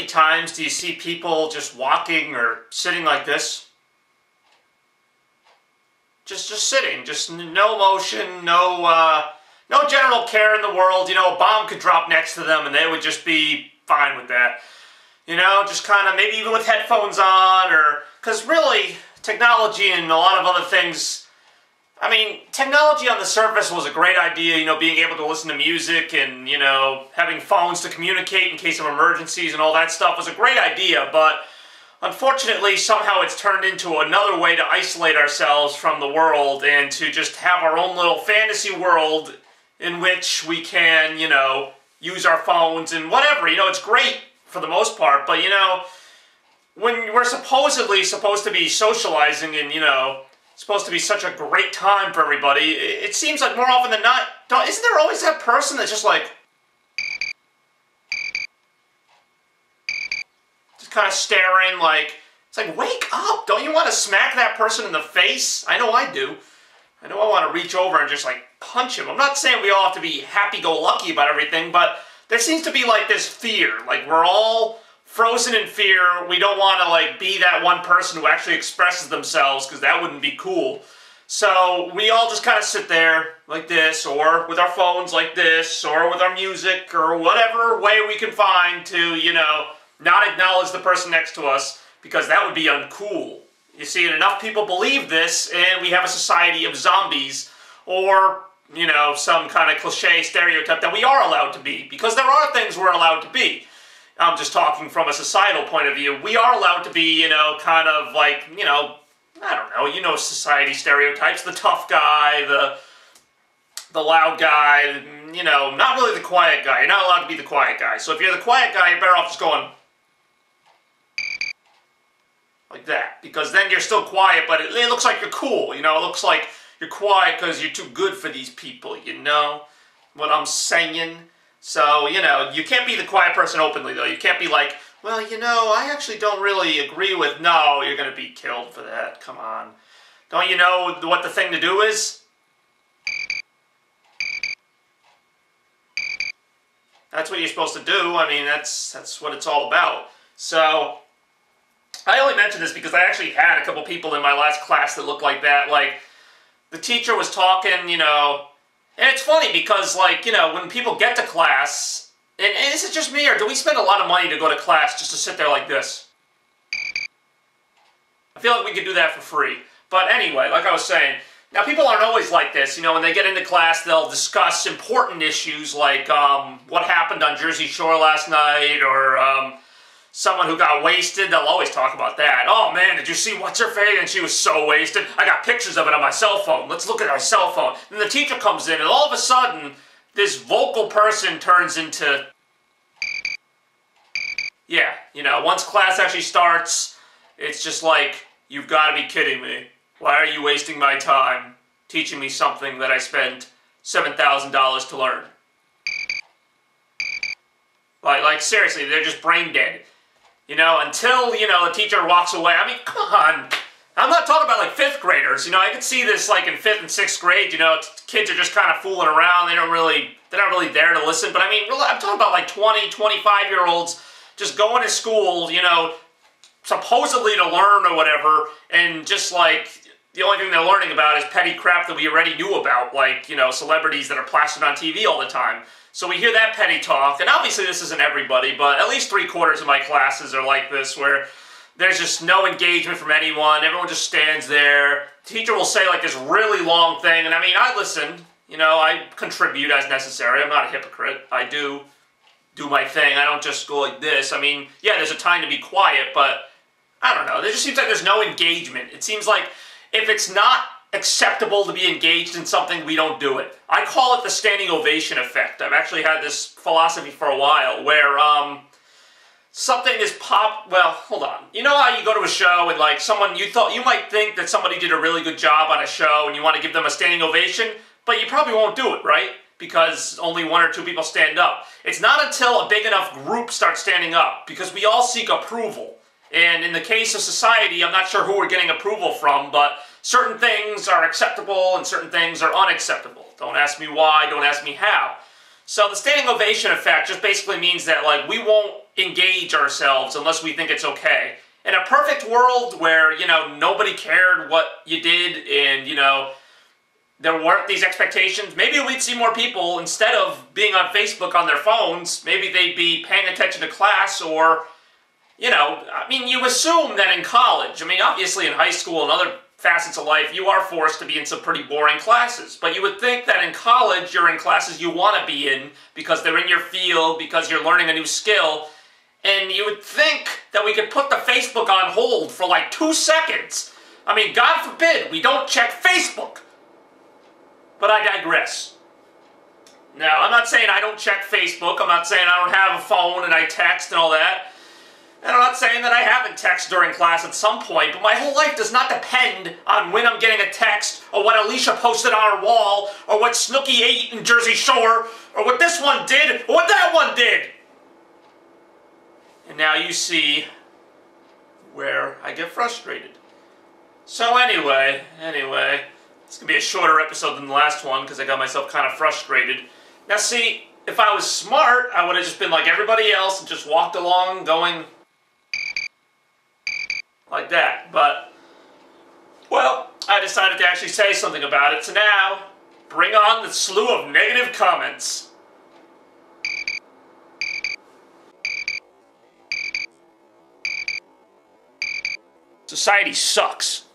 times do you see people just walking or sitting like this? Just sitting, just no emotion, no general care in the world. You know, a bomb could drop next to them and they would just be fine with that. You know, just kind of maybe even with headphones on, or because really technology and a lot of other things. I mean, technology on the surface was a great idea, you know, being able to listen to music and, you know, having phones to communicate in case of emergencies and all that stuff was a great idea, but unfortunately, somehow it's turned into another way to isolate ourselves from the world and to just have our own little fantasy world in which we can, you know, use our phones and whatever. You know, it's great for the most part, but, you know, when we're supposedly supposed to be socializing and, you know, supposed to be such a great time for everybody, it seems like more often than not, isn't there always that person that's just like, just kind of staring, like, it's like, wake up! Don't you want to smack that person in the face? I know I do. I know I want to reach over and just, like, punch him. I'm not saying we all have to be happy-go-lucky about everything, but there seems to be, like, this fear. Like, we're all frozen in fear. We don't want to, like, be that one person who actually expresses themselves, because that wouldn't be cool. So we all just kind of sit there like this, or with our phones like this, or with our music, or whatever way we can find to, you know, not acknowledge the person next to us, because that would be uncool. You see, and enough people believe this, and we have a society of zombies, or, you know, some kind of cliche stereotype that we are allowed to be, because there are things we're allowed to be. I'm just talking from a societal point of view. We are allowed to be, you know, kind of like, you know, I don't know, you know society stereotypes, the tough guy, the loud guy, you know, not really the quiet guy. You're not allowed to be the quiet guy. So if you're the quiet guy, you're better off just going like that, because then you're still quiet, but it looks like you're cool, you know, it looks like you're quiet because you're too good for these people, you know what I'm saying? So, you know, you can't be the quiet person openly, though. You can't be like, well, you know, I actually don't really agree with, no, you're going to be killed for that, come on. Don't you know what the thing to do is? That's what you're supposed to do. I mean, that's what it's all about. So, I only mention this because I actually had a couple people in my last class that looked like that. Like, the teacher was talking, you know, and it's funny because, like, you know, when people get to class, and is it just me, or do we spend a lot of money to go to class just to sit there like this? I feel like we could do that for free. But anyway, like I was saying, now people aren't always like this. You know, when they get into class, they'll discuss important issues like what happened on Jersey Shore last night, or someone who got wasted. They'll always talk about that. Oh man, did you see what's-her-face? And she was so wasted. I got pictures of it on my cell phone. Let's look at our cell phone. And the teacher comes in, and all of a sudden, this vocal person turns into... Yeah, you know, once class actually starts, it's just like, you've got to be kidding me. Why are you wasting my time teaching me something that I spent $7,000 to learn? Like seriously, they're just brain dead. You know, until, you know, the teacher walks away. I mean, come on. I'm not talking about, like, 5th graders. You know, I could see this, like, in 5th and 6th grade. You know, kids are just kind of fooling around. They're not really there to listen. But, I mean, I'm talking about, like, 20, 25-year-olds just going to school, you know, supposedly to learn or whatever, and just, like, the only thing they're learning about is petty crap that we already knew about, like, you know, celebrities that are plastered on TV all the time. So we hear that petty talk, and obviously this isn't everybody, but at least 3/4 of my classes are like this, where there's just no engagement from anyone, everyone just stands there. The teacher will say like this really long thing, and I mean, I listen, you know, I contribute as necessary, I'm not a hypocrite, I do my thing, I don't just go like this. I mean, yeah, there's a time to be quiet, but I don't know, it just seems like there's no engagement. It seems like if it's not acceptable to be engaged in something, we don't do it. I call it the standing ovation effect. I've actually had this philosophy for a while, where something is well, hold on. You know how you go to a show and like someone, you might think that somebody did a really good job on a show and you want to give them a standing ovation, but you probably won't do it, right? Because only 1 or 2 people stand up. It's not until a big enough group starts standing up, because we all seek approval. And in the case of society, I'm not sure who we're getting approval from, but certain things are acceptable and certain things are unacceptable. Don't ask me why, don't ask me how. So the standing ovation effect just basically means that, like, we won't engage ourselves unless we think it's okay. In a perfect world where, you know, nobody cared what you did and, you know, there weren't these expectations, maybe we'd see more people, instead of being on Facebook on their phones, maybe they'd be paying attention to class, or, you know, I mean, you assume that in college, I mean, obviously in high school and other facets of life, you are forced to be in some pretty boring classes, but you would think that in college you're in classes you want to be in because they're in your field, because you're learning a new skill, and you would think that we could put the Facebook on hold for like 2 seconds. I mean, God forbid we don't check Facebook. But I digress. Now, I'm not saying I don't check Facebook. I'm not saying I don't have a phone and I text and all that. And I'm not saying that I haven't texted during class at some point, but my whole life does not depend on when I'm getting a text, or what Alicia posted on her wall, or what Snooki ate in Jersey Shore, or what this one did, or what that one did. And now you see where I get frustrated. So anyway, it's going to be a shorter episode than the last one because I got myself kind of frustrated. Now see, if I was smart, I would have just been like everybody else and just walked along going like that. But, well, I decided to actually say something about it. So now, bring on the slew of negative comments. Society sucks.